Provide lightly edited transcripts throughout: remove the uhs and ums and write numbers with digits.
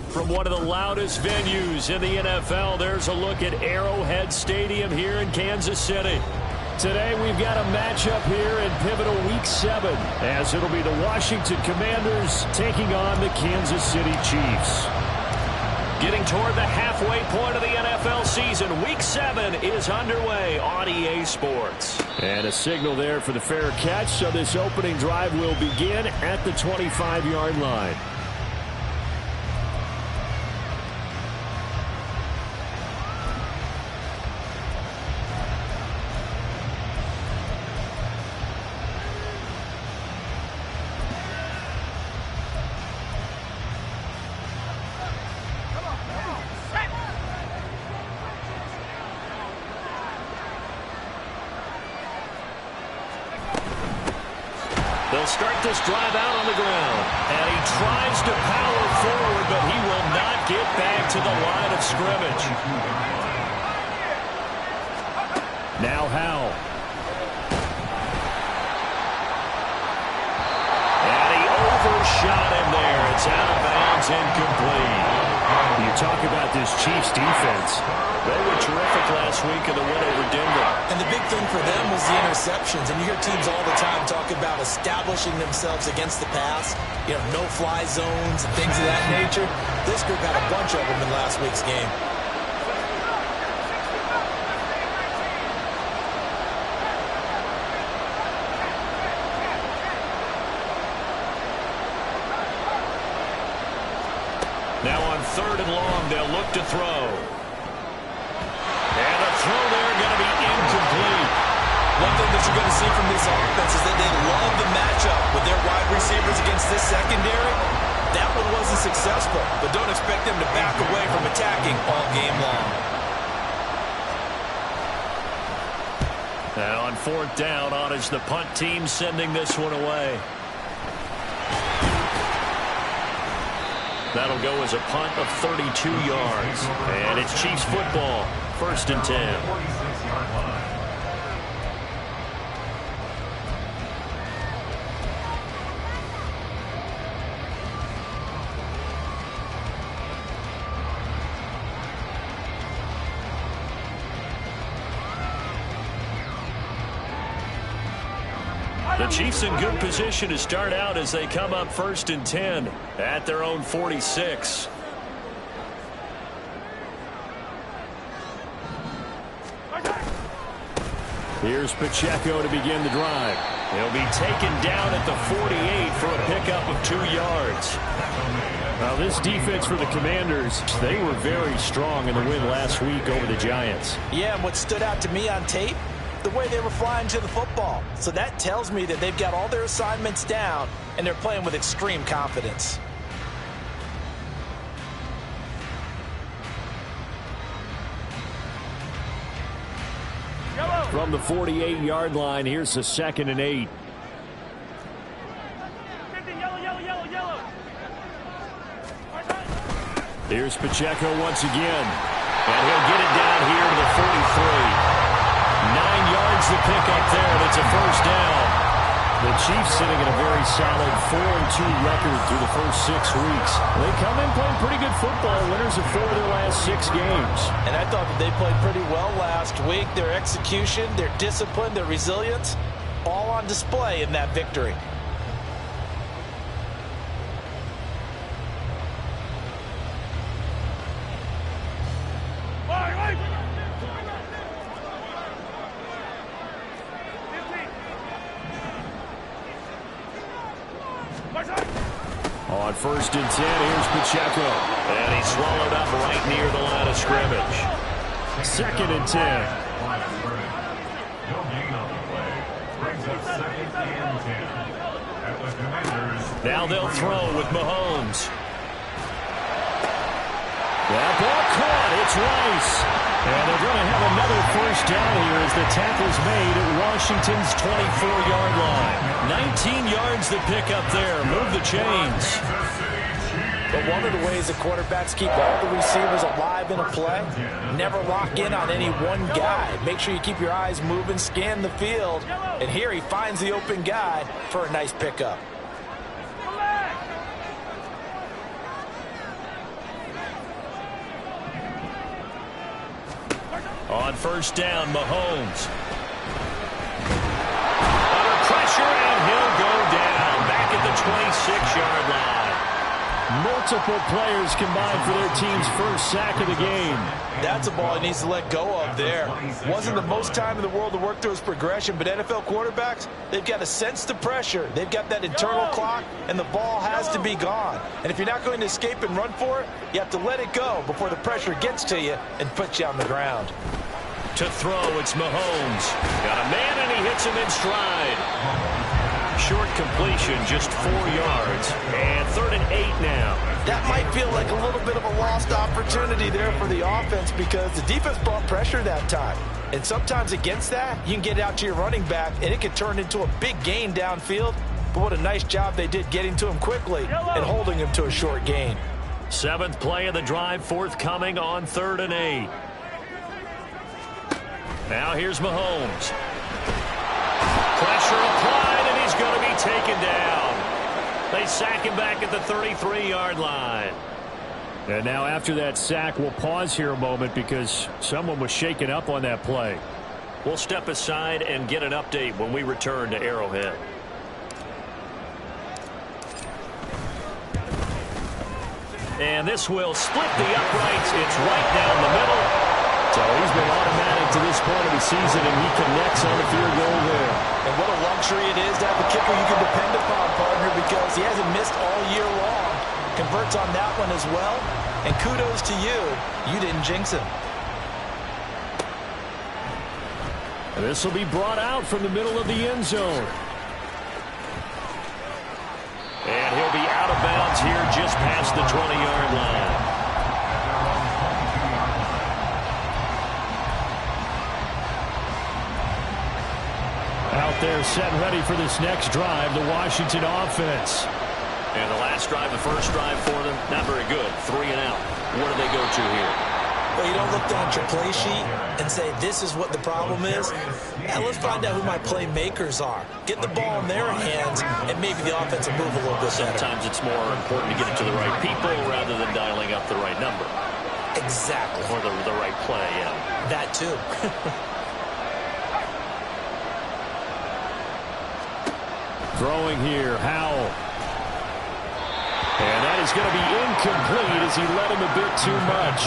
From one of the loudest venues in the NFL, there's a look at Arrowhead Stadium here in Kansas City. Today we've got a matchup here in pivotal Week 7, as it'll be the Washington Commanders taking on the Kansas City Chiefs. Getting toward the halfway point of the NFL season, Week 7 is underway on EA Sports. And a signal there for the fair catch, so this opening drive will begin at the 25-yard line. They'll start this drive out on the ground. And he tries to power forward, but he will not get back to the line of scrimmage. Now Howell. And he overshot him there. It's out of bounds, incomplete. You talk about this Chiefs defense. They were terrific last week in the win over Denver. And the big thing for them was the interceptions. And you hear teams all the time talk about establishing themselves against the pass. You know, no-fly zones and things of that nature. This group had a bunch of them in last week's game. Now on 3rd and long, they'll look to throw. And a throw there going to be incomplete. One thing that you're going to see from this offense is that they love the matchup with their wide receivers against this secondary. That one wasn't successful, but don't expect them to back away from attacking all game long. And on 4th down, on is the punt team sending this one away. That'll go as a punt of 32 yards. And it's Chiefs football, 1st and 10. The Chiefs in good position to start out as they come up 1st and 10 at their own 46. Here's Pacheco to begin the drive. He'll be taken down at the 48 for a pickup of 2 yards. Now this defense for the Commanders, they were very strong in the win last week over the Giants. Yeah, and what stood out to me on tape, the way they were flying to the football. So that tells me that they've got all their assignments down and they're playing with extreme confidence. From the 48-yard line, here's the 2nd and 8. Here's Pacheco once again. And he'll get it down here to the 43. 9 yards to pick up there, and it's a 1st down. The Chiefs sitting in a very solid 4-2 record through the first 6 weeks. They come in playing pretty good football, winners of 4 of their last 6 games. And I thought that they played pretty well last week. Their execution, their discipline, their resilience, all on display in that victory. On 1st and 10, here's Pacheco. And he's swallowed up right near the line of scrimmage. 2nd and 10. Now they'll throw with Mahomes. That ball caught. it's Rice. And they're going to have another first down here as the tackle's made at Washington's 24-yard line. 19 yards to pick up there. Move the chains. But one of the ways the quarterbacks keep all the receivers alive in a play, never lock in on any one guy. Make sure you keep your eyes moving, scan the field. And here he finds the open guy for a nice pickup. On first down, Mahomes. Under pressure, and he'll go down. Back at the 26-yard line. Multiple players combined for their team's first sack of the game. That's a ball he needs to let go of there. Wasn't the most time in the world to work through his progression, but NFL quarterbacks, they've got to sense the pressure. They've got that internal clock, and the ball has to be gone. And if you're not going to escape and run for it, you have to let it go before the pressure gets to you and puts you on the ground. To throw, it's Mahomes. Got a man, and he hits him in stride. Short completion, just 4 yards. And 3rd and 8 now. That might feel like a little bit of a lost opportunity there for the offense because the defense brought pressure that time. And sometimes against that, you can get out to your running back, and it could turn into a big gain downfield. But what a nice job they did getting to him quickly and holding him to a short gain. 7th play of the drive, forthcoming on 3rd and 8. Now here's Mahomes. Pressure applied, and he's going to be taken down. They sack him back at the 33-yard line. And now after that sack, we'll pause here a moment because someone was shaken up on that play. We'll step aside and get an update when we return to Arrowhead. And this will split the uprights. It's right down the middle. So he's been automatic to this point of the season, and he connects on the field goal there. And what a luxury it is to have a kicker you can depend upon, partner, because he hasn't missed all year long. Converts on that one as well. And kudos to you. You didn't jinx him. And this will be brought out from the middle of the end zone. And he'll be out of bounds here just past the 20-yard line. Out there set and ready for this next drive, the Washington offense. And the last drive, the first drive for them, not very good. 3 and out. Where do they go to here? Well, you don't look down at your play sheet and say, this is what the problem is. Yeah, let's find out who my playmakers are. Get the ball in their hands, and maybe the offense will move a little bit better. Sometimes it's more important to get it to the right people rather than dialing up the right number. Exactly. Or the right play, yeah. That too. Throwing here, Howell. And that is going to be incomplete as he led him a bit too much.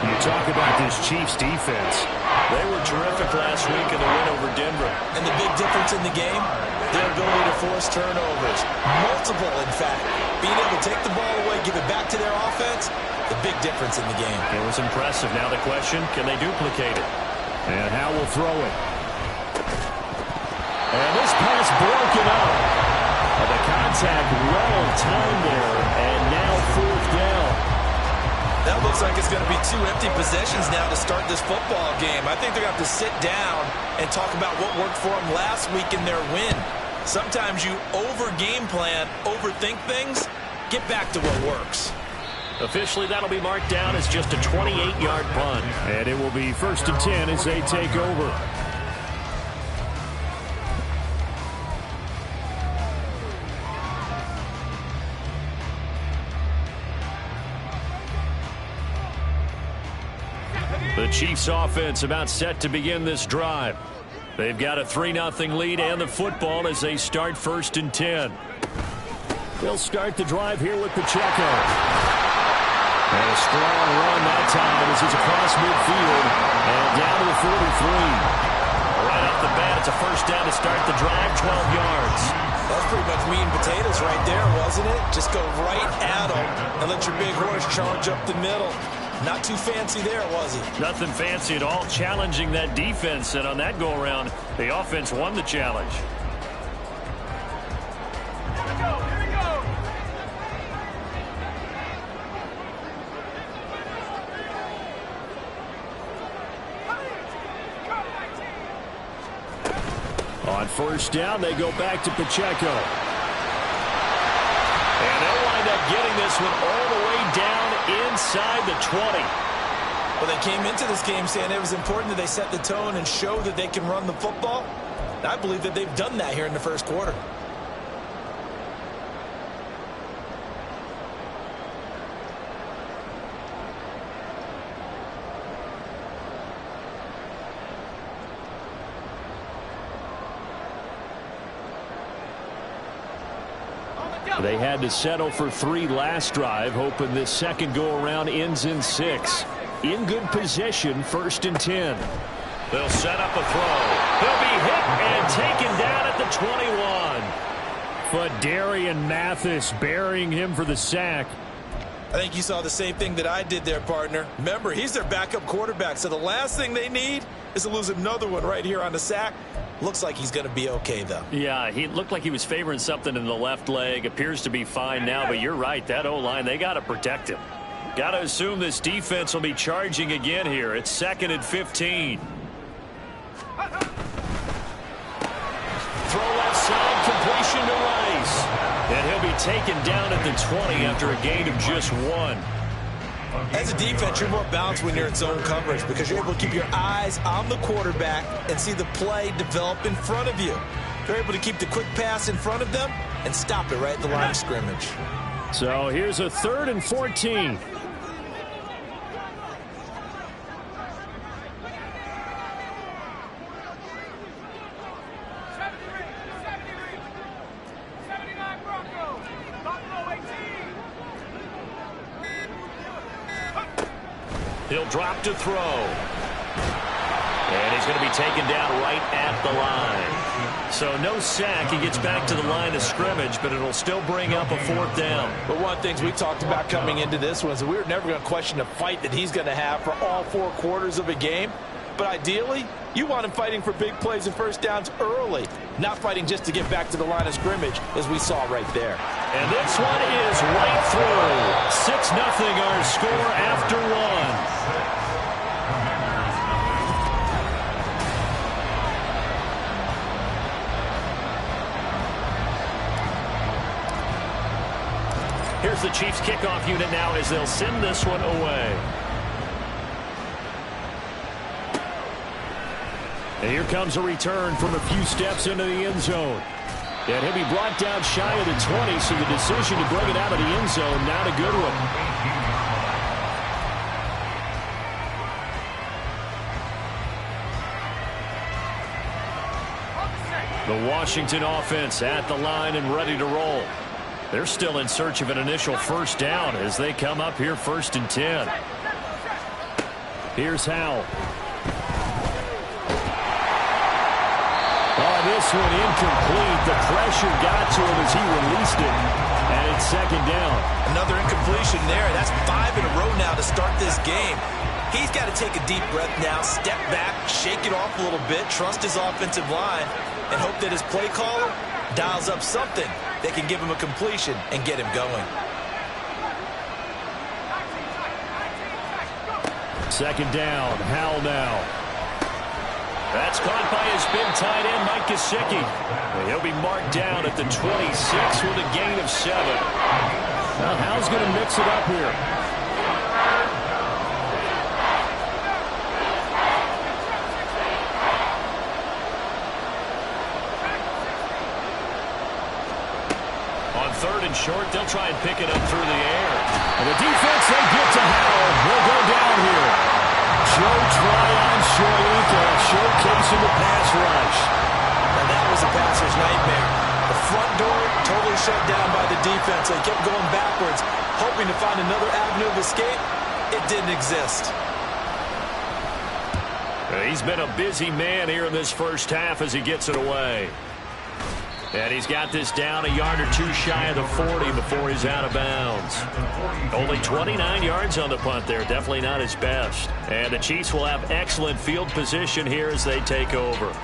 You talk about this Chiefs defense. They were terrific last week in the win over Denver. And the big difference in the game, their ability to force turnovers. Multiple, in fact. Being able to take the ball away, give it back to their offense, the big difference in the game. It was impressive. Now the question, can they duplicate it? And Howell will throw it. And this pass broken up. The contact well timed there, and now 4th down. That looks like it's going to be 2 empty possessions now to start this football game. I think they're going to have to sit down and talk about what worked for them last week in their win. Sometimes you over-game plan, overthink things. Get back to what works. Officially, that'll be marked down as just a 28-yard punt. And it will be 1st and 10 as they take over. The Chiefs offense about set to begin this drive. They've got a 3-0 lead and the football as they start 1st and 10. They'll start the drive here with Pacheco. And a strong run that time as he's across midfield and down to the 43. Right off the bat, it's a 1st down to start the drive, 12 yards. That's pretty much meat and potatoes right there, wasn't it? Just go right at them and let your big horse charge up the middle. Not too fancy there, was he? Nothing fancy at all, challenging that defense, and on that go-around, the offense won the challenge. On first down, they go back to Pacheco. And they'll wind up getting this one all the way down inside the 20. Well, they came into this game saying it was important that they set the tone and show that they can run the football. And I believe that they've done that here in the first quarter. They had to settle for 3 last drive, hoping this second go-around ends in 6. In good position, 1st and 10. They'll set up a throw. He'll be hit and taken down at the 21. Phidarian Mathis burying him for the sack. I think you saw the same thing that I did there, partner. Remember, he's their backup quarterback, so the last thing they need is to lose another one right here on the sack. Looks like he's going to be okay, though. Yeah, he looked like he was favoring something in the left leg. Appears to be fine now, but you're right. That O-line, they got to protect him. Got to assume this defense will be charging again here. It's 2nd and 15. Throw left side, completion to Rice. And he'll be taken down at the 20 after a gain of just 1. As a defense, you're more balanced when you're in zone coverage because you're able to keep your eyes on the quarterback and see the play develop in front of you. You're able to keep the quick pass in front of them and stop it right at the line of scrimmage. So here's a 3rd and 14. He'll drop to throw. And he's going to be taken down right at the line. So no sack. He gets back to the line of scrimmage, but it'll still bring up a 4th down. But one of the things we talked about coming into this one is that we were never going to question the fight that he's going to have for all 4 quarters of a game. But ideally, you want him fighting for big plays and first downs early, not fighting just to get back to the line of scrimmage, as we saw right there. And this one is right through. 6-0 our score after 1. Here's the Chiefs kickoff unit now as they'll send this one away. And here comes a return from a few steps into the end zone. And he'll be brought down shy of the 20, so the decision to bring it out of the end zone, not a good one. The Washington offense at the line and ready to roll. They're still in search of an initial first down as they come up here 1st and 10. Here's Howell. Oh, this one incomplete. The pressure got to him as he released it. And it's 2nd down. Another incompletion there. That's 5 in a row now to start this game. He's got to take a deep breath now, step back, shake it off a little bit, trust his offensive line, and hope that his play caller dials up something that can give him a completion and get him going. 2nd down. Howell now. That's caught by his big tight end, Mike Gesicki. He'll be marked down at the 26 with a gain of 7. Now Howell's going to mix it up here. On 3rd and short, they'll try and pick it up through the air. And the defense, they get to Howell. He'll go down here. Joe Tryon Shoyinka showcasing the pass rush. And that was a passer's nightmare. The front door totally shut down by the defense. They kept going backwards, hoping to find another avenue of escape. It didn't exist. He's been a busy man here in this first half as he gets it away. And he's got this down a yard or 2 shy of the 40 before he's out of bounds. Only 29 yards on the punt there. Definitely not his best. And the Chiefs will have excellent field position here as they take over.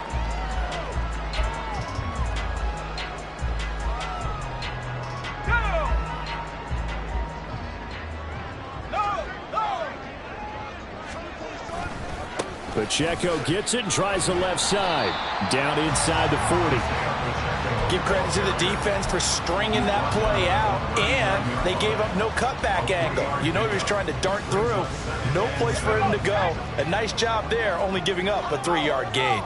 Pacheco gets it and tries the left side. Down inside the 40. Give credit to the defense for stringing that play out, and they gave up no cutback angle. You know he was trying to dart through. No place for him to go. A nice job there, only giving up a 3-yard gain.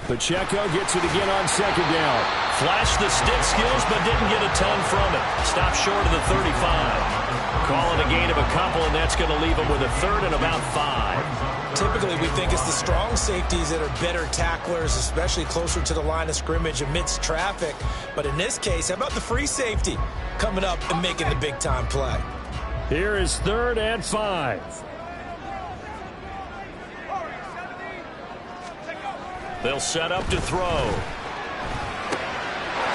Pacheco gets it again on second down. Flashed the stick skills, but didn't get a ton from it. Stopped short of the 35. Calling a gain of a couple, and that's going to leave him with a third and about 5. Typically, we think it's the strong safeties that are better tacklers, especially closer to the line of scrimmage amidst traffic. But in this case, how about the free safety coming up and making the big-time play? Here is 3rd and 5. They'll set up to throw.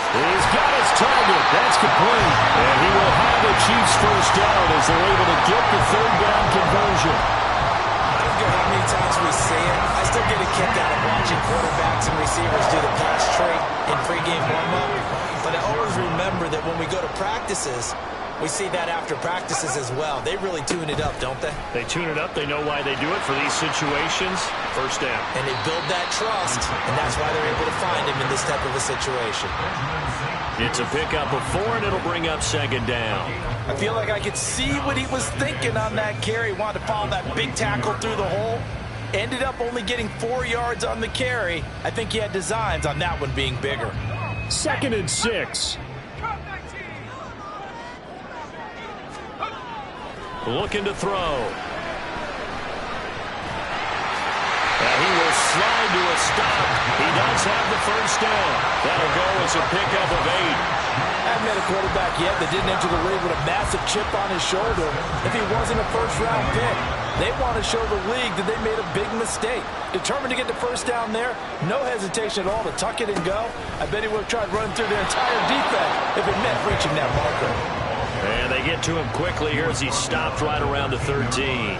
He's got his target. That's complete. And he will have the Chiefs first down as they're able to get the 3rd down conversion. I don't care how many times we see it. I still get a kick out of watching quarterbacks and receivers do the pass trait in pregame warm-up. But I always remember that when we go to practices, we see that after practices as well. They really tune it up, don't they? They tune it up. They know why they do it for these situations. First down. And they build that trust, and that's why they're able to find him in this type of a situation. It's a pickup of 4, and it'll bring up 2nd down. I feel like I could see what he was thinking on that carry. Wanted to follow that big tackle through the hole. Ended up only getting 4 yards on the carry. I think he had designs on that one being bigger. 2nd and 6. Looking to throw. And he will slide to a stop. He does have the first down. That'll go as a pickup of 8. Haven't met a quarterback yet that didn't enter the league with a massive chip on his shoulder. If he wasn't a first-round pick, they want to show the league that they made a big mistake. Determined to get the first down there, no hesitation at all to tuck it and go. I bet he would have tried running through their entire defense if it meant reaching that marker. And they get to him quickly here as he stopped right around the 13.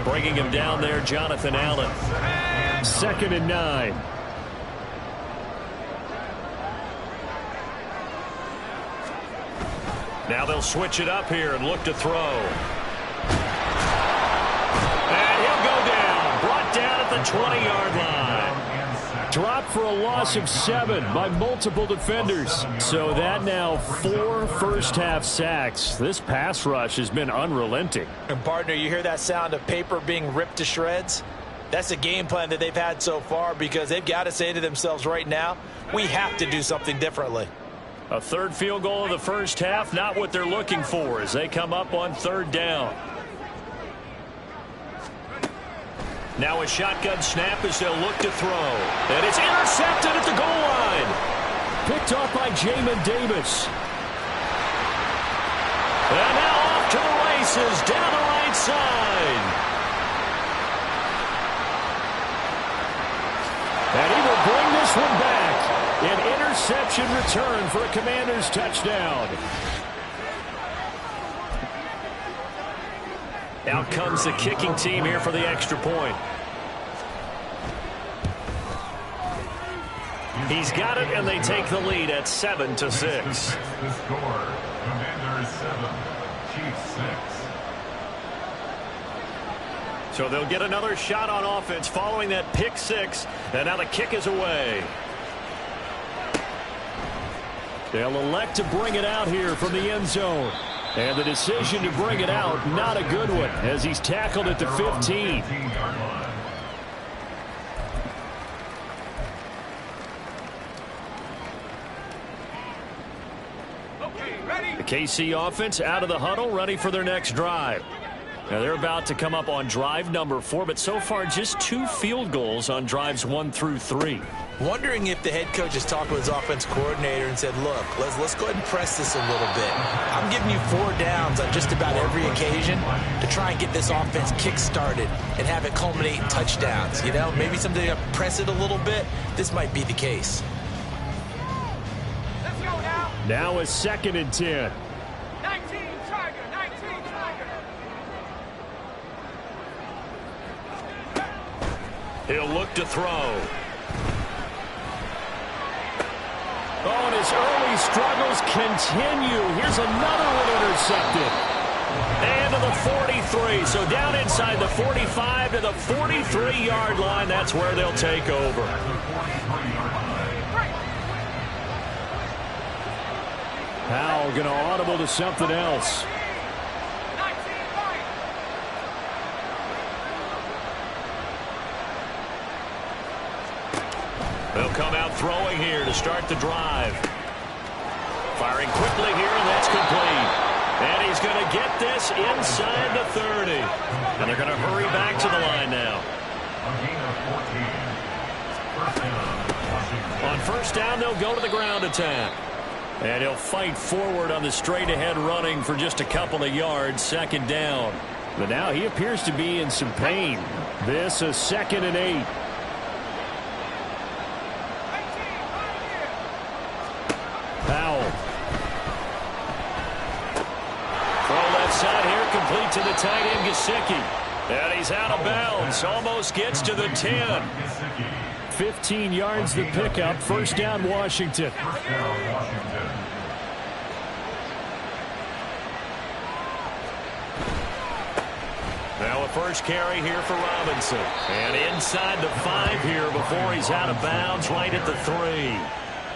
Bringing him down there, Jonathan Allen. 2nd and 9. Now they'll switch it up here and look to throw. And he'll go down. Brought down at the 20-yard line. Dropped for a loss of 7 by multiple defenders. So that now 4 first-half sacks. This pass rush has been unrelenting. And partner, you hear that sound of paper being ripped to shreds? That's the game plan that they've had so far, because they've got to say to themselves right now, we have to do something differently. A 3rd field goal of the first half, not what they're looking for as they come up on 3rd down. Now a shotgun snap as they'll look to throw. And it's intercepted at the goal line. Picked off by Jamin Davis. And now off to the races down the right side. And he will bring this one back. An interception return for a Commanders touchdown. Out comes the kicking team here for the extra point. He's got it, and they take the lead at 7-6. The score, Commanders 7, Chiefs 6. So they'll get another shot on offense following that pick 6, and now the kick is away. They'll elect to bring it out here from the end zone. And the decision to bring it out, not a good one, as he's tackled at the 15. The KC offense out of the huddle, ready for their next drive. Now they're about to come up on drive number 4, but so far just 2 field goals on drives 1 through 3. Wondering if the head coach has talked with his offense coordinator and said, look, let's go ahead and press this a little bit. I'm giving you 4 downs on just about every occasion to try and get this offense kick-started and have it culminate in touchdowns. You know, maybe something to press it a little bit. This might be the case. Let's go now. Now a 2nd and 10. 19 Tiger, 19 Tiger. He'll look to throw. Oh, and his early struggles continue. Here's another one intercepted. And to the 43. So down inside the 45 to the 43-yard line. That's where they'll take over. Powell going to audible to something else. They'll come out throwing here to start the drive. Firing quickly here, and that's complete. And he's going to get this inside the 30. And they're going to hurry back to the line now. On first down, they'll go to the ground attack. And he'll fight forward on the straight-ahead running for just a couple of yards, second down. But now he appears to be in some pain. This is 2nd and 8. Powell. Throw left side here, complete to the tight end, Gesicki. And he's out of bounds, almost gets to the 10. 15 yards the pickup, first down Washington. Now a first carry here for Robinson. And inside the 5 here before he's out of bounds, right at the 3.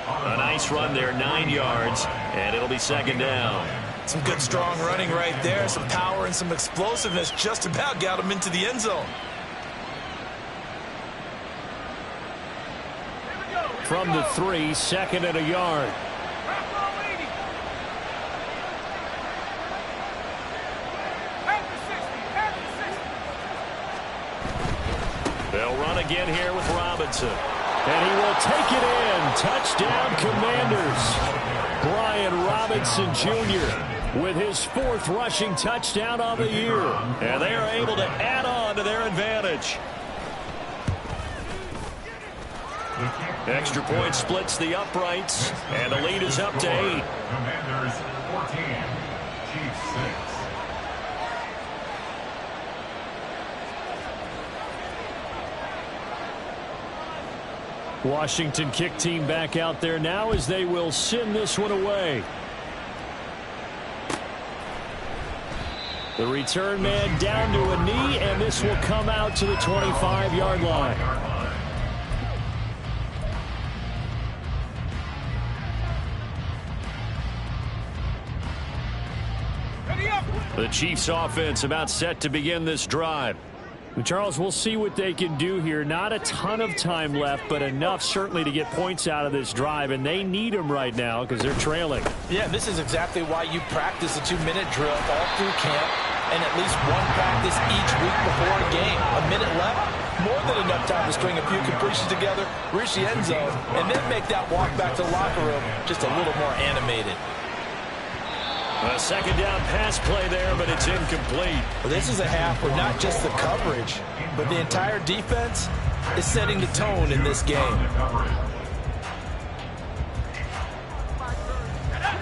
A nice run there, 9 yards, and it'll be second down. Some good strong running right there, some power and some explosiveness, just about got him into the end zone. From the 3, 2nd and a yard. They'll run again here with Robinson. And he will take it in. Touchdown, Commanders. Brian Robinson Jr. with his 4th rushing touchdown of the year. And they are able to add on to their advantage. Extra point splits the uprights, and the lead is up to 8. Commanders 14, Chiefs 6. Washington kick team back out there now as they will send this one away. The return man down to a knee, and this will come out to the 25-yard line. The Chiefs offense about set to begin this drive. Charles, we'll see what they can do here. Not a ton of time left, but enough certainly to get points out of this drive, and they need them right now because they're trailing. Yeah, this is exactly why you practice a 2-minute drill all through camp and at least one practice each week before a game. A minute left, more than enough time to string a few completions together, reach the end zone, and then make that walk back to the locker room just a little more animated. A second down pass play there, but it's incomplete. Well, this is a half where not just the coverage, but the entire defense is setting the tone in this game.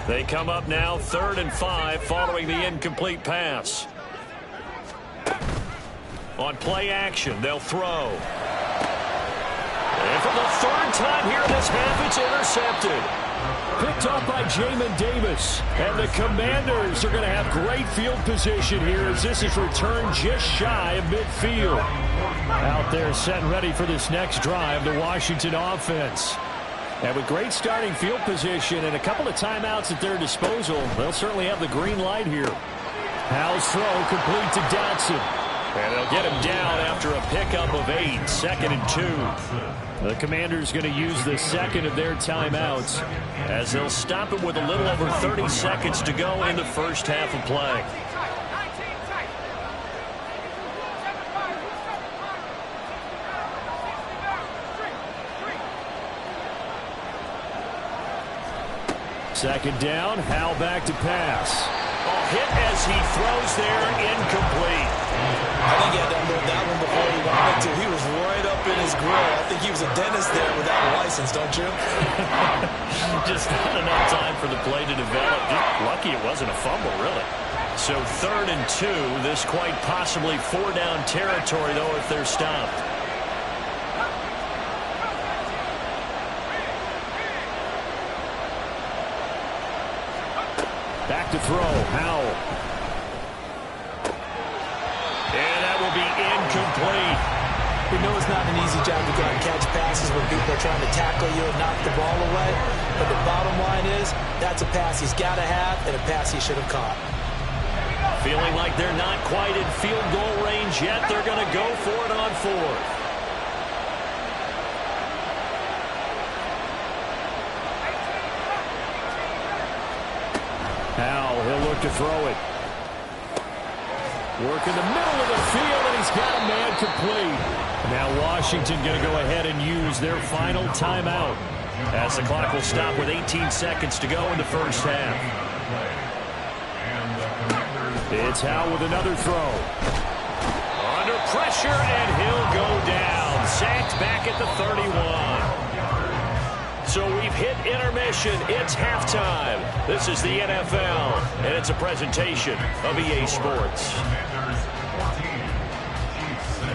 They come up now 3rd and 5 following the incomplete pass. On play action, they'll throw. And for the 3rd time here in this half, it's intercepted. Picked up by Jamin Davis. And the Commanders are going to have great field position here as this is returned just shy of midfield. Out there set and ready for this next drive, the Washington offense. And with great starting field position and a couple of timeouts at their disposal, they'll certainly have the green light here. Howell's throw complete to Dotson. And they'll get him down after a pickup of 8, 2nd and 2. The Commanders going to use the second of their timeouts as they'll stop it with a little over 30 seconds to go in the first half of play. Second down, Howell back to pass. Hit as he throws there, incomplete. I think he had to unload that one before he wanted to. He was right up in his grill. I think he was a dentist there without a license, don't you? Just not enough time for the play to develop. Lucky it wasn't a fumble, really. So 3rd and 2. This quite possibly 4-down territory, though, if they're stopped. Back to throw, Howell. complete. We know it's not an easy job to go out and catch passes when people are trying to tackle you and knock the ball away. But the bottom line is, that's a pass he's got to have and a pass he should have caught. Feeling like they're not quite in field goal range yet. They're going to go for it on fourth. Now he'll look to throw it. Work in the middle of the field, and he's got a man complete. Now Washington going to go ahead and use their final timeout as the clock will stop with 18 seconds to go in the first half. It's Howe with another throw. Under pressure, and he'll go down. Sacked back at the 31. So we've hit intermission. It's halftime. This is the NFL, and it's a presentation of EA Sports. Commanders 14, Chiefs 6.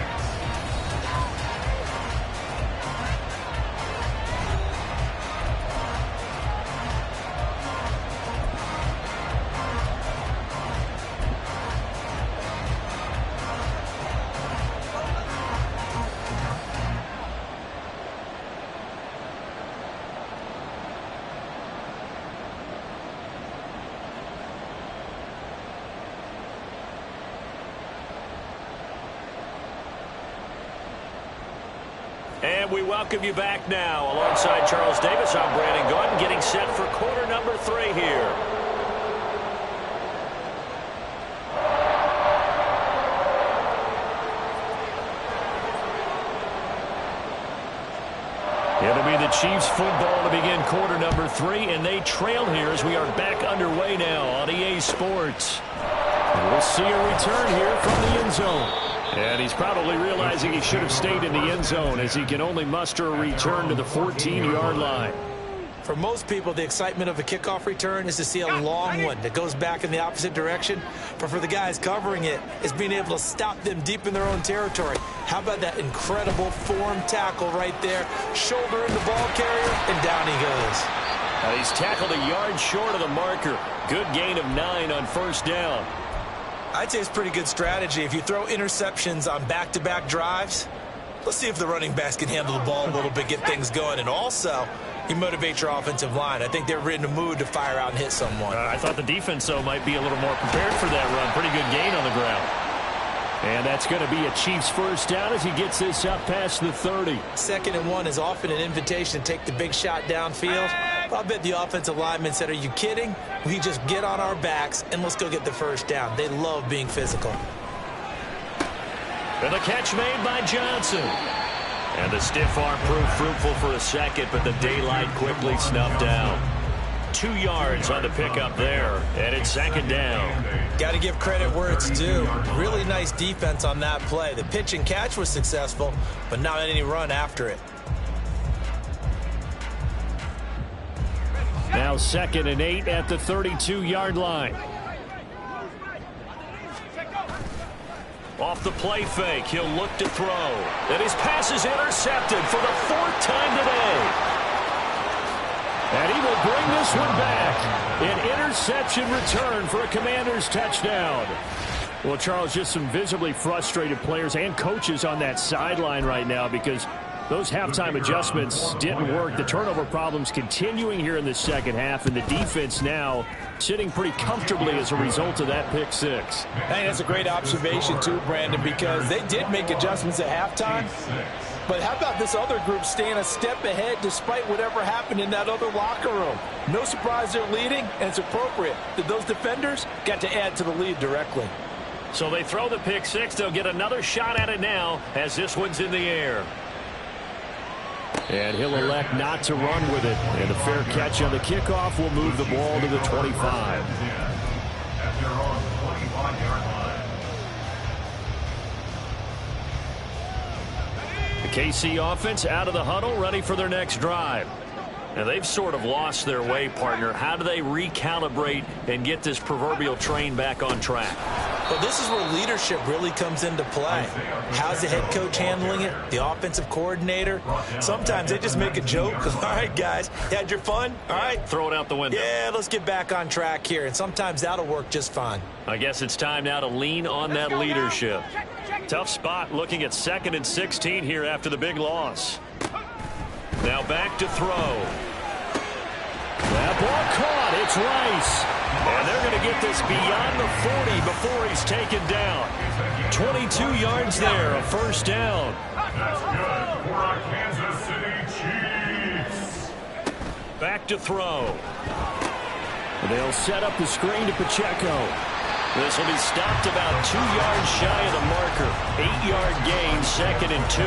And we welcome you back now. Alongside Charles Davis, I'm Brandon Gaudin, getting set for quarter number 3 here. It'll be the Chiefs football to begin quarter number 3, and they trail here as we are back underway now on EA Sports. And we'll see a return here from the end zone. And he's probably realizing he should have stayed in the end zone as he can only muster a return to the 14-yard line. For most people, the excitement of a kickoff return is to see a long one that goes back in the opposite direction. But for the guys covering it, it's being able to stop them deep in their own territory. How about that incredible form tackle right there? Shoulder in the ball carrier, and down he goes. He's tackled a yard short of the marker. Good gain of 9 on first down. I'd say it's pretty good strategy. If you throw interceptions on back-to-back drives, let's see if the running backs can handle the ball a little bit, get things going. And also, you motivate your offensive line. I think they're in the mood to fire out and hit someone. I thought the defense, though, might be a little more prepared for that run. Pretty good gain on the ground. And that's going to be a Chiefs first down as he gets this up past the 30. 2nd and 1 is often an invitation to take the big shot downfield. I bet the offensive lineman said, are you kidding? We just get on our backs and let's go get the first down. They love being physical. And the catch made by Johnson. And the stiff arm proved fruitful for a second, but the daylight quickly snuffed down. 2 yards on the pickup there, and it's 2nd down. Got to give credit where it's due. Really nice defense on that play. The pitch and catch was successful, but not any run after it. Now 2nd and 8 at the 32-yard line. Off the play fake, he'll look to throw. And his pass is intercepted for the 4th time today. And he will bring this one back. An interception return for a Commanders touchdown. Well, Charles, just some visibly frustrated players and coaches on that sideline right now because those halftime adjustments didn't work. The turnover problems continuing here in the second half, and the defense now sitting pretty comfortably as a result of that pick six. I think that's a great observation too, Brandon, because they did make adjustments at halftime. But how about this other group staying a step ahead despite whatever happened in that other locker room? No surprise they're leading, and it's appropriate that those defenders got to add to the lead directly. So they throw the pick six. They'll get another shot at it now as this one's in the air. And he'll elect not to run with it. And a fair catch on the kickoff will move the ball to the 25. At their own 25-yard line. The KC offense out of the huddle, ready for their next drive. Now they've sort of lost their way, partner. How do they recalibrate and get this proverbial train back on track? Well, this is where leadership really comes into play. How's the head coach handling it? The offensive coordinator? Sometimes they just make a joke. All right, guys, you had your fun? All right. Throw it out the window. Yeah, let's get back on track here. And sometimes that'll work just fine. I guess it's time now to lean on that leadership. Tough spot looking at 2nd and 16 here after the big loss. Now back to throw. That ball caught. It's Rice. And they're going to get this beyond the 40 before he's taken down. 22 yards there, a first down. That's good for our Kansas City Chiefs. Back to throw. They'll set up the screen to Pacheco. This will be stopped about 2 yards shy of the marker. 8-yard gain, 2nd and 2.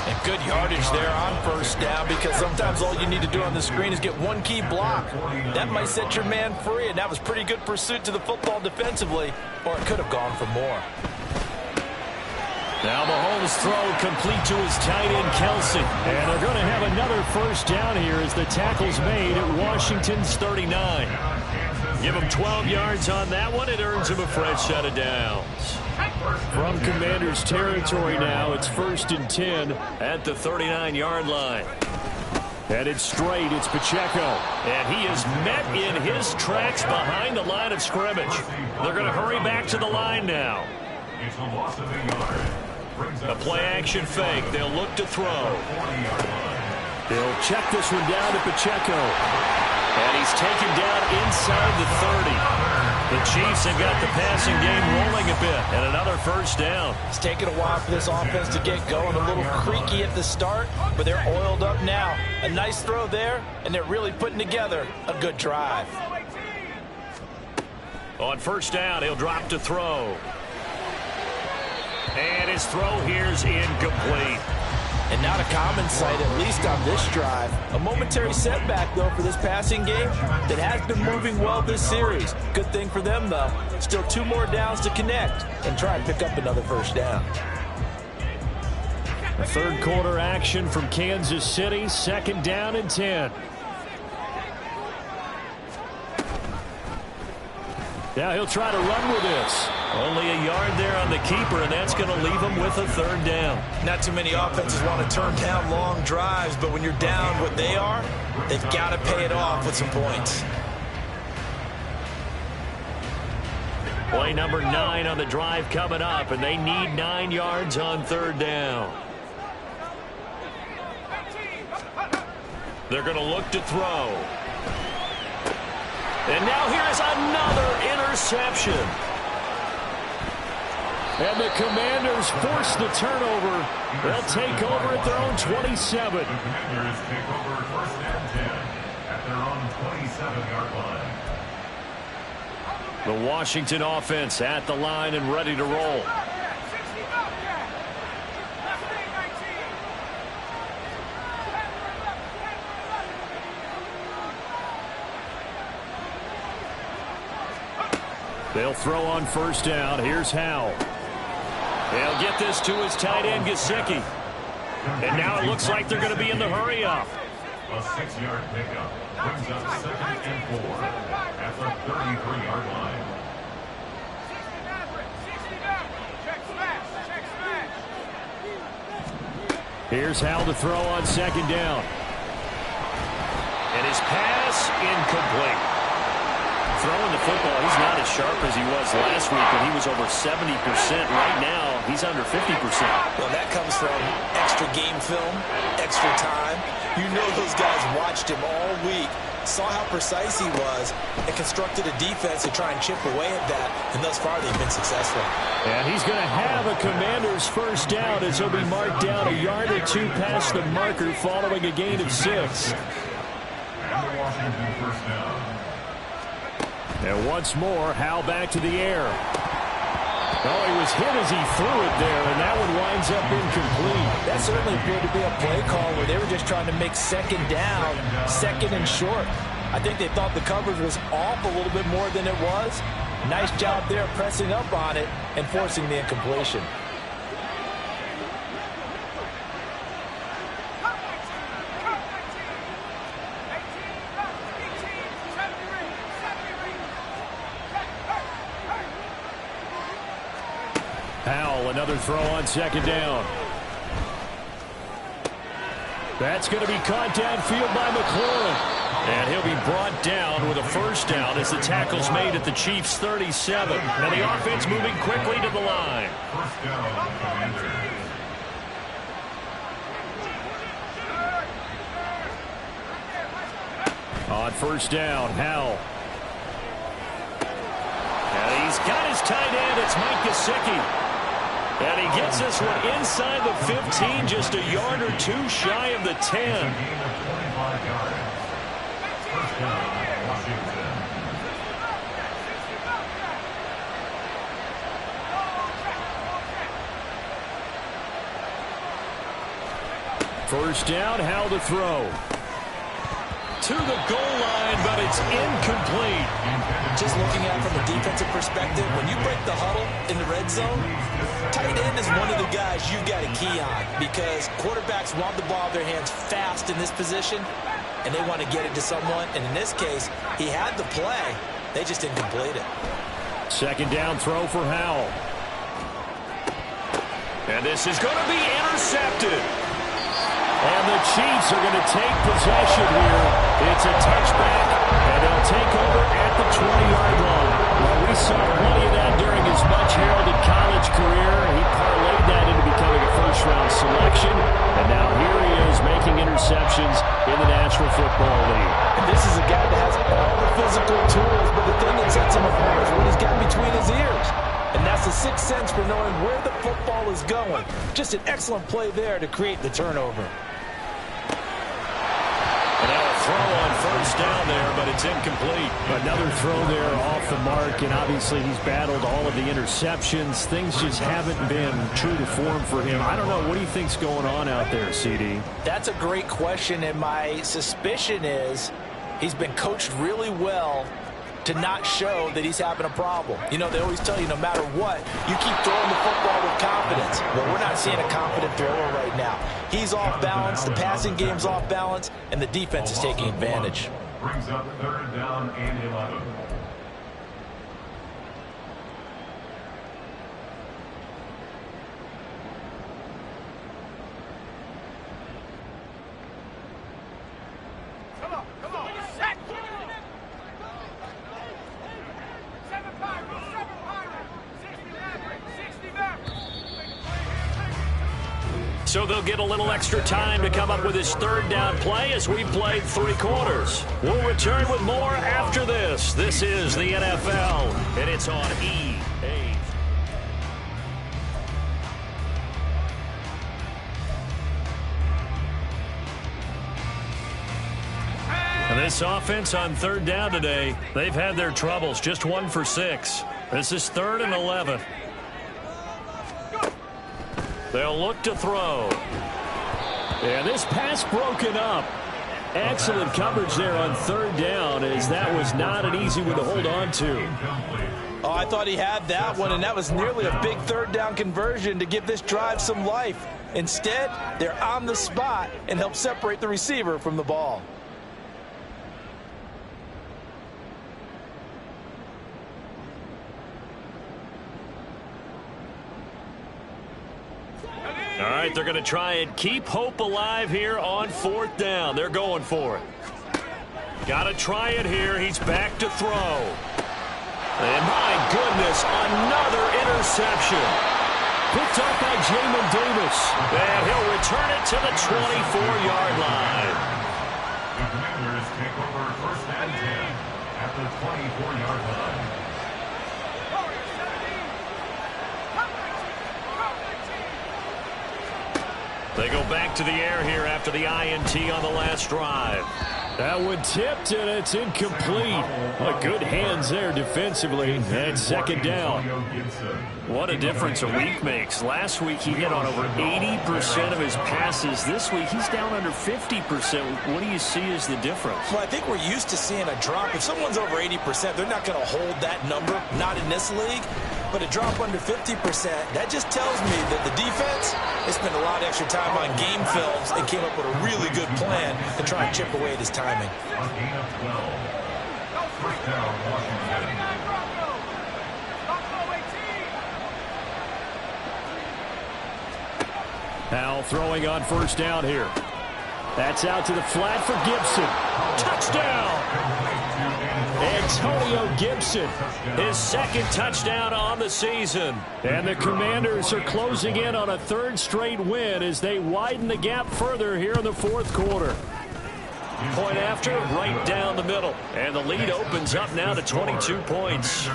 And good yardage there on first down, because sometimes all you need to do on the screen is get one key block. That might set your man free, and that was pretty good pursuit to the football defensively, or it could have gone for more. Now Mahomes' throw complete to his tight end, Kelsey. And they're going to have another first down here as the tackle's made at Washington's 39. Give him 12 yards on that one. It earns him a fresh set of downs. From Commanders territory now, it's 1st and 10 at the 39-yard line. Headed straight, it's Pacheco. And he is met in his tracks behind the line of scrimmage. They're going to hurry back to the line now. It's a loss of a yard. A play-action fake. They'll look to throw. They'll check this one down to Pacheco. And he's taken down inside the 30. The Chiefs have got the passing game rolling a bit. And another first down. It's taken a while for this offense to get going. A little creaky at the start, but they're oiled up now. A nice throw there, and they're really putting together a good drive. On first down, he'll drop to throw. And his throw here's incomplete. And not a common sight, at least on this drive. A momentary setback, though, for this passing game that has been moving well this series. Good thing for them, though. Still 2 more downs to connect and try and pick up another first down. The third quarter action from Kansas City, 2nd down and 10. Now he'll try to run with this. Only a yard there on the keeper, and that's going to leave him with a 3rd down. Not too many offenses want to turn down long drives, but when you're down what they are, they've got to pay it off with some points. Play number 9 on the drive coming up, and they need 9 yards on 3rd down. They're going to look to throw. And now here's another interception. And the Commanders force the turnover. They'll take over at their own 27. The Commanders take over 1st and 10 at their own 27-yard line. The Washington offense at the line and ready to roll. They'll throw on first down. Here's Howell. They'll get this to his tight end, Gesicki. And now it looks like they're going to be in the hurry-up. A 6-yard pickup brings up 2nd and 4 at the 33-yard line. Here's Howell to throw on 2nd down. And his pass incomplete. Throwing the football, he's not as sharp as he was last week when he was over 70%. Right now, he's under 50%. Well, that comes from extra game film, extra time. You know those guys watched him all week, saw how precise he was, and constructed a defense to try and chip away at that, and thus far they've been successful. And he's going to have a Commanders first down as he'll be marked down a yard or 2 past the marker following a gain of 6. And the Washington first down. And once more, Howell back to the air. Oh, he was hit as he threw it there, and that one winds up incomplete. That certainly appeared to be a play call where they were just trying to make 2nd down, 2nd and short. I think they thought the coverage was off a little bit more than it was. Nice job there pressing up on it and forcing the incompletion. Howell, another throw on second down. That's going to be caught downfield by McLaurin. And he'll be brought down with a first down as the tackle's made at the Chiefs' 37. And the offense moving quickly to the line. First down, Commanders. On first down, Howell. And he's got his tight end. It's Mike Gesicki. And he gets this one inside the 15, just a yard or two shy of the 10. A gain of 25 yards. First down, Washington. First down, Howell to throw. To the goal line, but it's incomplete. Just looking at it from a defensive perspective, when you break the huddle in the red zone, tight end is one of the guys you've got to key on because quarterbacks want the ball in their hands fast in this position, and they want to get it to someone. And in this case, he had the play. They just didn't complete it. Second down throw for Howell. And this is going to be intercepted. And the Chiefs are going to take possession here. It's a touchback, and they'll take over at the 20-yard line. Well, we saw plenty of that during his much-heralded college career. He parlayed that into becoming a first-round selection, and now here he is making interceptions in the National Football League. And this is a guy that has all the physical tools, but the thing that sets him apart is what he's got between his ears. And that's the sixth sense for knowing where the football is going. Just an excellent play there to create the turnover. Throw on first down there, but it's incomplete. Another throw there off the mark, and obviously he's battled all of the interceptions. Things just haven't been true to form for him. I don't know. What do you think's going on out there, CD? That's a great question, and my suspicion is he's been coached really well to not show that he's having a problem. You know, they always tell you no matter what, you keep throwing the football with confidence. Well, we're not seeing a confident thrower right now. He's off balance, the passing game's off balance, and the defense is taking advantage. Brings up third down and 11. So they'll get a little extra time to come up with his third down play as we played 3 quarters. We'll return with more after this. This is the NFL, and it's on EA. This offense on third down today, they've had their troubles. Just 1 for 6. This is 3rd and 11. They'll look to throw. And this pass broken up. Excellent coverage there on third down, as that was not an easy one to hold on to. Oh, I thought he had that one, and that was nearly a big third down conversion to give this drive some life. Instead, they're on the spot and help separate the receiver from the ball. All right, they're going to try and keep hope alive here on 4th down. They're going for it. Got to try it here. He's back to throw. And my goodness, another interception. Picked up by Jamin Davis. And he'll return it to the 24-yard line. The Commanders take over 1st and 10 at the 24-yard line. They go back to the air here after the INT on the last drive. That one tipped, and it's incomplete. Good hands there defensively, and 2nd down. What a difference a week makes. Last week he hit on over 80% of his passes. This week he's down under 50%. What do you see as the difference? Well, I think we're used to seeing a drop. If someone's over 80%, they're not going to hold that number, not in this league. But a drop under 50%, that just tells me that the defense has spent a lot of extra time on game films and came up with a really good plan to try and chip away at his timing. A gain of 12. 1st down, Washington. Howell throwing on first down here. That's out to the flat for Gibson. Touchdown! Antonio Gibson, his second touchdown on the season. And the Commanders are closing in on a third straight win as they widen the gap further here in the fourth quarter. Point after, right down the middle. And the lead opens up now to 22 points.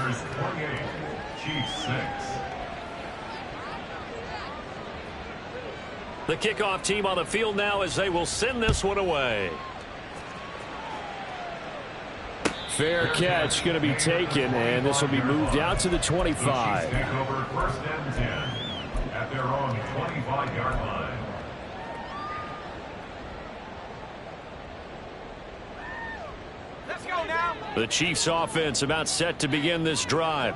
The kickoff team on the field now as they will send this one away. Fair catch going to be taken, and this will be moved out to the 25. Take over first and 10 at their own 25-yard line. Let's go now. The Chiefs offense about set to begin this drive.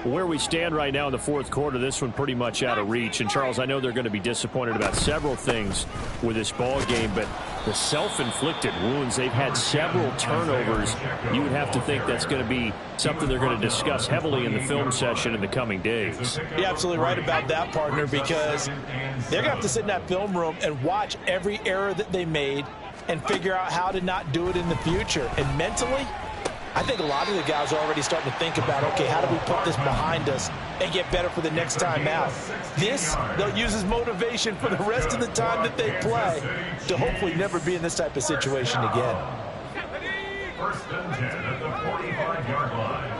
Where we stand right now in the fourth quarter, this one pretty much out of reach. And, Charles, I know they're going to be disappointed about several things with this ball game, but the self-inflicted wounds, they've had several turnovers. You would have to think that's going to be something they're going to discuss heavily in the film session in the coming days. You're absolutely right about that, partner, because they're going to have to sit in that film room and watch every error that they made and figure out how to not do it in the future. And mentally, I think a lot of the guys are already starting to think about, okay, how do we put this behind us and get better for the next time out? This, they'll use as motivation for the rest of the time that they play to hopefully never be in this type of situation again. First and 10 at the 45-yard line.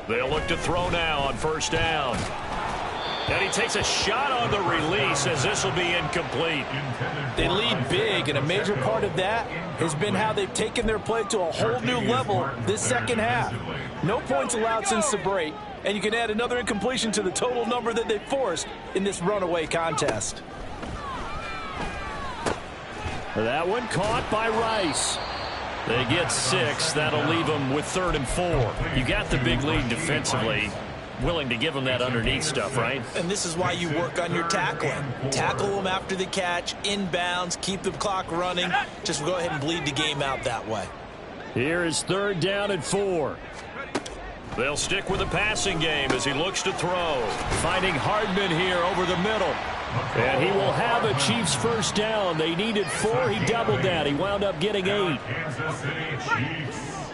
They'll look to throw now on first down. And he takes a shot on the release as this will be incomplete. They lead big, and a major part of that has been how they've taken their play to a whole new level this second half. No points allowed since the break, and you can add another incompletion to the total number that they forced in this runaway contest. That one caught by Rice. They get 6. That'll leave them with 3rd and 4. You got the big lead defensively. Willing to give them that underneath stuff, right? And this is why you work on your tackling. Tackle them after the catch, inbounds, keep the clock running. Just go ahead and bleed the game out that way. Here is 3rd down and 4. They'll stick with the passing game as he looks to throw. Finding Hardman here over the middle. And he will have a Chiefs first down. They needed 4. He doubled that. He wound up getting 8. Kansas City Chiefs.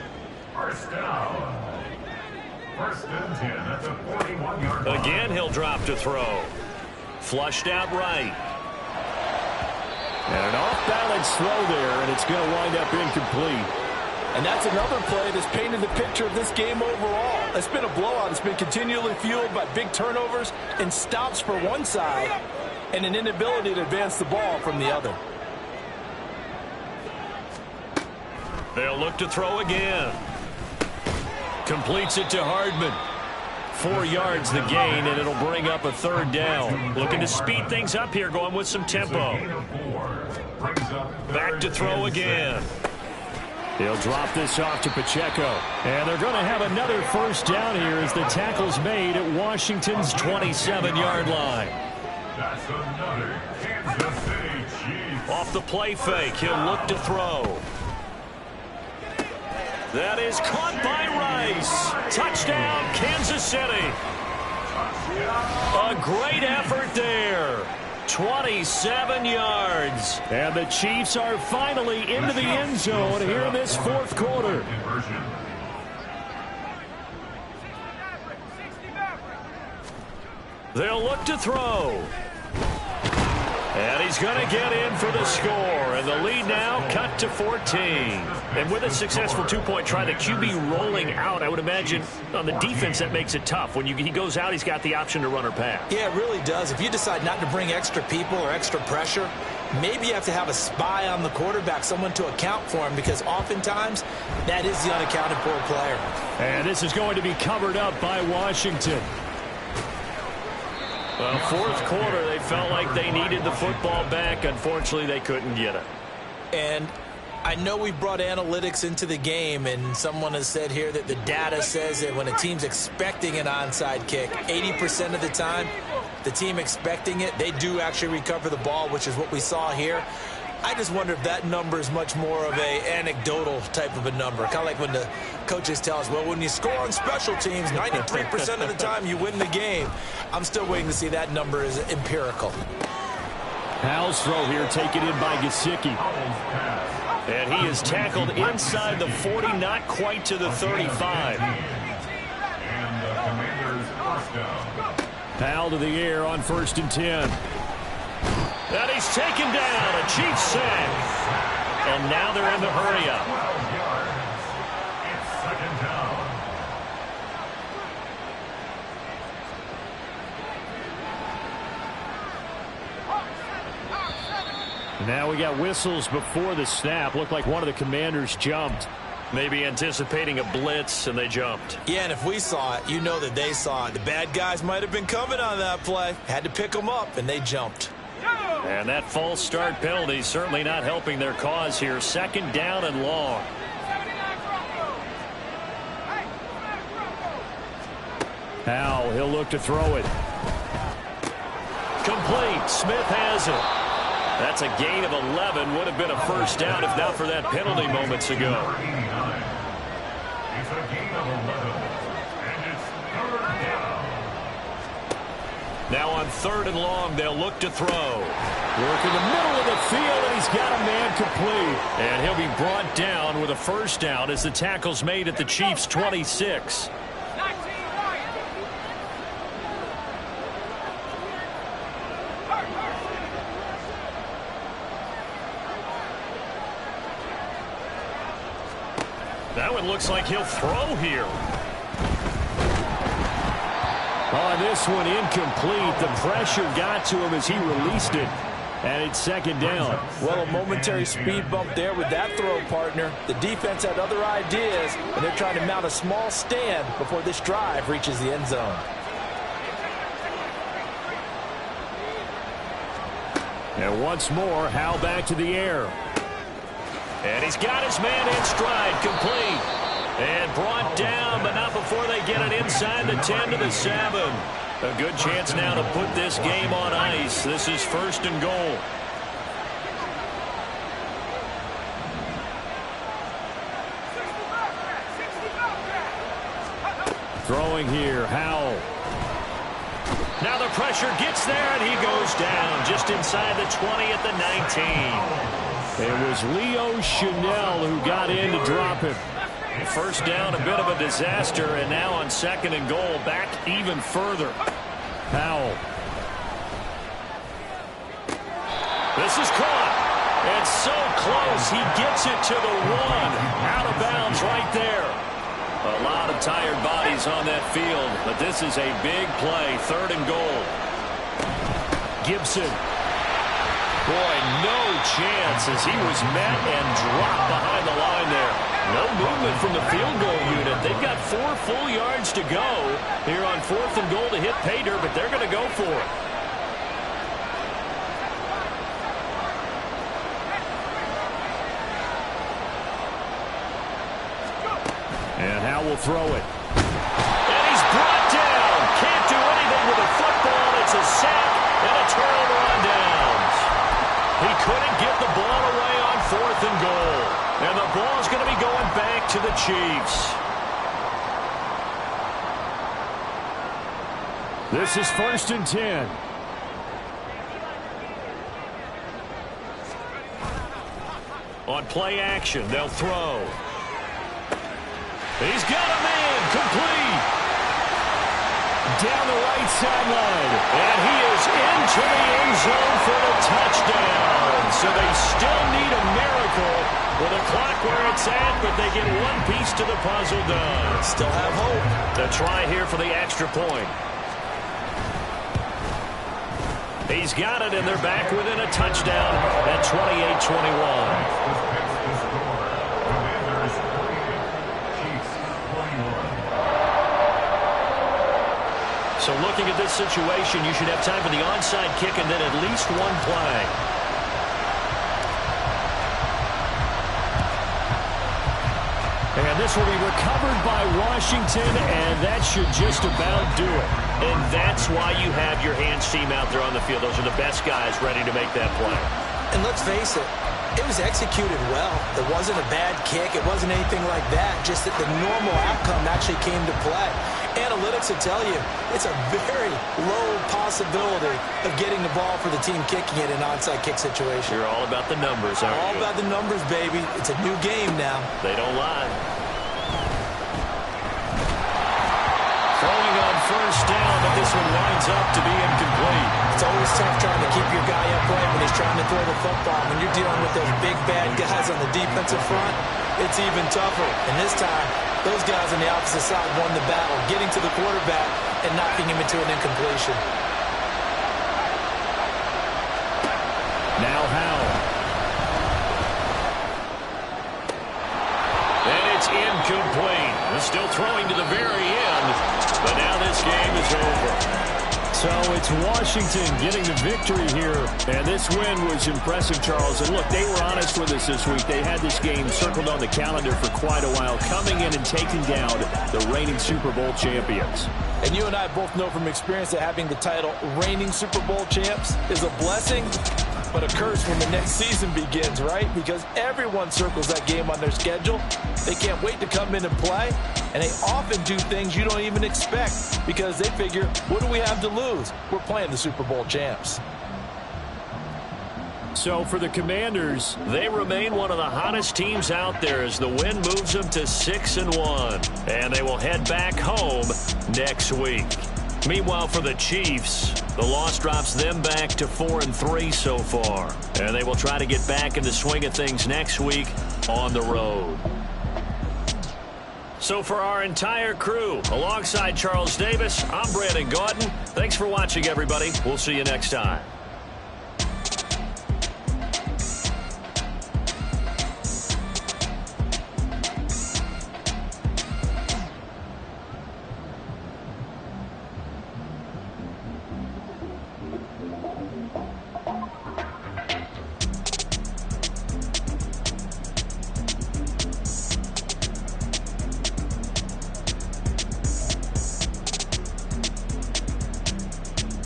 First down. First and 10 at the 41-yard line. Again, he'll drop to throw. Flushed out right. And an off-balance throw there, and it's going to wind up incomplete. And that's another play that's painted the picture of this game overall. It's been a blowout. It's been continually fueled by big turnovers and stops for one side and an inability to advance the ball from the other. They'll look to throw again. Completes it to Hardman. 4 yards the gain, and it'll bring up a 3rd down. Looking to speed things up here, going with some tempo. Back to throw again. He'll drop this off to Pacheco. And they're going to have another first down here as the tackle's made at Washington's 27-yard line. That's another Kansas City Chiefs. Off the play fake, he'll look to throw. That is caught by Rice. Touchdown, Kansas City. A great effort there. 27 yards. And the Chiefs are finally into the end zone here in this fourth quarter. They'll look to throw. And he's going to get in for the score. And the lead now cut to 14. And with a successful two-point try, the QB rolling out, I would imagine on the defense that makes it tough. When he goes out, he's got the option to run or pass. Yeah, it really does. If you decide not to bring extra people or extra pressure, maybe you have to have a spy on the quarterback, someone to account for him, because oftentimes that is the unaccounted for player. And this is going to be covered up by Washington. Well, fourth quarter, they felt like they needed the football back. Unfortunately, they couldn't get it. And I know we brought analytics into the game, and someone has said here that the data says that when a team's expecting an onside kick, 80% of the time, the team expecting it, they do actually recover the ball, which is what we saw here. I just wonder if that number is much more of a anecdotal type of a number. Kind of like when the coaches tell us, well, when you score on special teams, 93% of the time you win the game. I'm still waiting to see that number is empirical. Howell's throw here taken in by Gesicki. And he is tackled inside the 40, not quite to the 35. And the Commanders' first down. Powell to the air on 1st and 10. And he's taken down. A Chiefs sack. And now they're in the hurry-up. 12 yards. It's 2nd down. Now we got whistles before the snap. Looked like one of the Commanders jumped. Maybe anticipating a blitz, and they jumped. Yeah, and if we saw it, you know that they saw it. The bad guys might have been coming on that play. Had to pick them up, and they jumped. And that false start penalty certainly not helping their cause here. 2nd down and long. Howell, he'll look to throw it. Complete. Smith has it. That's a gain of 11. Would have been a first down if not for that penalty moments ago. Number 89. It's a gain of 11. And it's 3rd down. Now on 3rd and long, they'll look to throw. Work in the middle of the field, and he's got a man complete. And he'll be brought down with a first down as the tackle's made at the Chiefs' 26. That one looks like he'll throw here. On this one, incomplete. The pressure got to him as he released it. And it's 2nd down. Well, a momentary speed bump there with that throw, partner. The defense had other ideas, and they're trying to mount a small stand before this drive reaches the end zone. And once more, Howell back to the air. And he's got his man in stride, complete. And brought down, but not before they get it inside the 10 to the 7. A good chance now to put this game on ice. This is 1st and goal. Throwing here, Howell. Now the pressure gets there, and he goes down just inside the 20 at the 19. It was Leo Chanel who got in to drop him. First down, a bit of a disaster, and now on 2nd and goal, back even further. Howell. This is caught. And so close, he gets it to the 1. Out of bounds right there. A lot of tired bodies on that field, but this is a big play. 3rd and goal. Gibson. Boy, no chance as he was met and dropped behind the line there. No movement from the field goal unit. They've got 4 full yards to go here on 4th and goal to hit pay dirt, but they're going to go for it. And Howell will throw it. And he's brought down. Can't do anything with the football. It's a sack and a turnover on downs. He couldn't get the ball away on 4th and goal. And the ball's going to be going back to the Chiefs. This is 1st and 10. On play action, they'll throw. He's got a man, complete. Down the right sideline. And he is into the end zone for the touchdown. So they still need a miracle with the clock where it's at, but they get one piece to the puzzle done. Still have hope. The try here for the extra point. He's got it, and they're back within a touchdown at 28-21. So looking at this situation, you should have time for the onside kick and then at least one play. And this will be recovered by Washington, and that should just about do it. And that's why you have your hands team out there on the field. Those are the best guys ready to make that play. And let's face it, It was executed well. It wasn't a bad kick. It wasn't anything like that. Just that the normal outcome actually came to play. Analytics will tell you it's a very low possibility of getting the ball for the team kicking it in an onside kick situation. You're all about the numbers, aren't you? All about the numbers, baby. It's a new game now. They don't lie. Throwing on first down, but this one winds up to be incomplete. It's always tough trying to keep your guy upright when he's trying to throw the football. When you're dealing with those big, bad guys on the defensive front, it's even tougher. And this time, those guys on the opposite side won the battle, getting to the quarterback and knocking him into an incompletion. Now Howell. And it's incomplete. They're still throwing to the very end, but now this game is over. So it's Washington getting the victory here, and this win was impressive, Charles. And look, they were honest with us this week. They had this game circled on the calendar for quite a while, coming in and taking down the reigning Super Bowl champions. And you and I both know from experience that having the title reigning Super Bowl champs is a blessing, but a curse when the next season begins, right? Because everyone circles that game on their schedule. They can't wait to come in and play, and they often do things you don't even expect because they figure, what do we have to lose? We're playing the Super Bowl champs. So for the Commanders, they remain one of the hottest teams out there as the win moves them to 6-1, and they will head back home next week. Meanwhile, for the Chiefs, the loss drops them back to 4-3 so far, and they will try to get back in the swing of things next week on the road. So for our entire crew, alongside Charles Davis, I'm Brandon Gaudin. Thanks for watching, everybody. We'll see you next time.